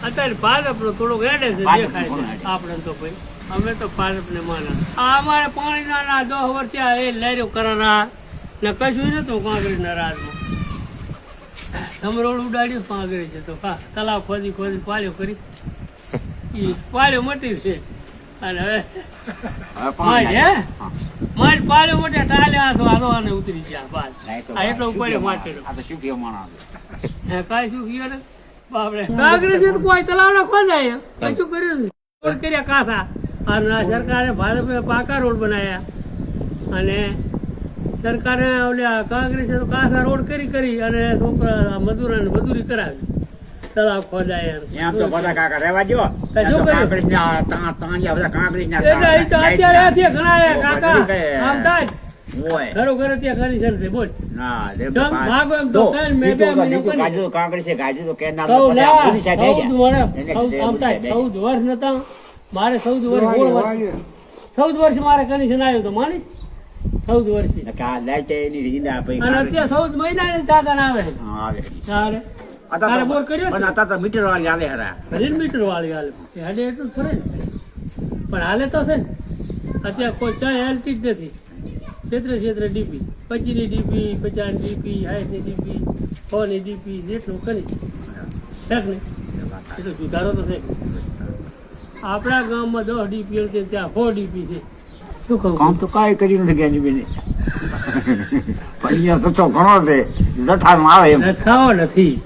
અત્યારે ભાજપનો થોડોક હેડે છે દેખાય છે આપણે તો ભાઈ અમે તો ભાજપને માના આ અમારે પાણીના ના 10 વર્ષ થયા એ લાર્યો કરાના ને કશું નતું કોંગ્રેસના રાજમાં ધમરોડ ઉડાડ્યું કોંગ્રેસ છે તો હા તલાવ ખોદી પાળ્યો કરી ઈ પાળ્યો મોટી છે અને હવે મારી પાળ્યો મોટે ટાલ્યા તો આલો અને ઉતરી ગયા બાદ આ એટલો ઉપાડ્યો માટે કાંઈ શું કયો ને બાપરે કોંગ્રેસ કોઈ તલાવડા ખોદાય કશું કર્યું રોડ કર્યા કાથા અને સરકારે ભાજપે પાકા રોડ બનાવ્યા અને સરકારે ઓલા કોંગ્રેસે તો કાસા રોડ કરી અને છોકરા મજૂરોને મજૂરી કરાવી તલાવ ખોદાય ઘરો ઘરે ત્યાં કરી શકશે બોલ મારે 14 વર્ષ મારે કનેક્શન આવ્યું તો માની 14 વર્ષ અત્યારે 14 મહિના દાદા આવે બોર કર્યો મીટર વાળી હાલે મીટર વાળી હાલે હાલે એટલું ફરે ને પણ હાલે તો છે ને અત્યારે કોઈ ચાય હાલતી જ નથી ક્ષેત્ર ડીપી 25ની ડીપી 50ની ડીપી 60ની ડીપી 100ની ડીપી જેટલું કરી ને એટલો સુધારો તો છે આપણા ગામમાં 10 ડીપી છે ત્યાં 4 ડીપી છે શું કહું કામ તો કાંઈ કરી નથી ગયા બેને અહીંયા તો ઘણો છે જથ્થામાં આવે એમ જથ્થાઓ નથી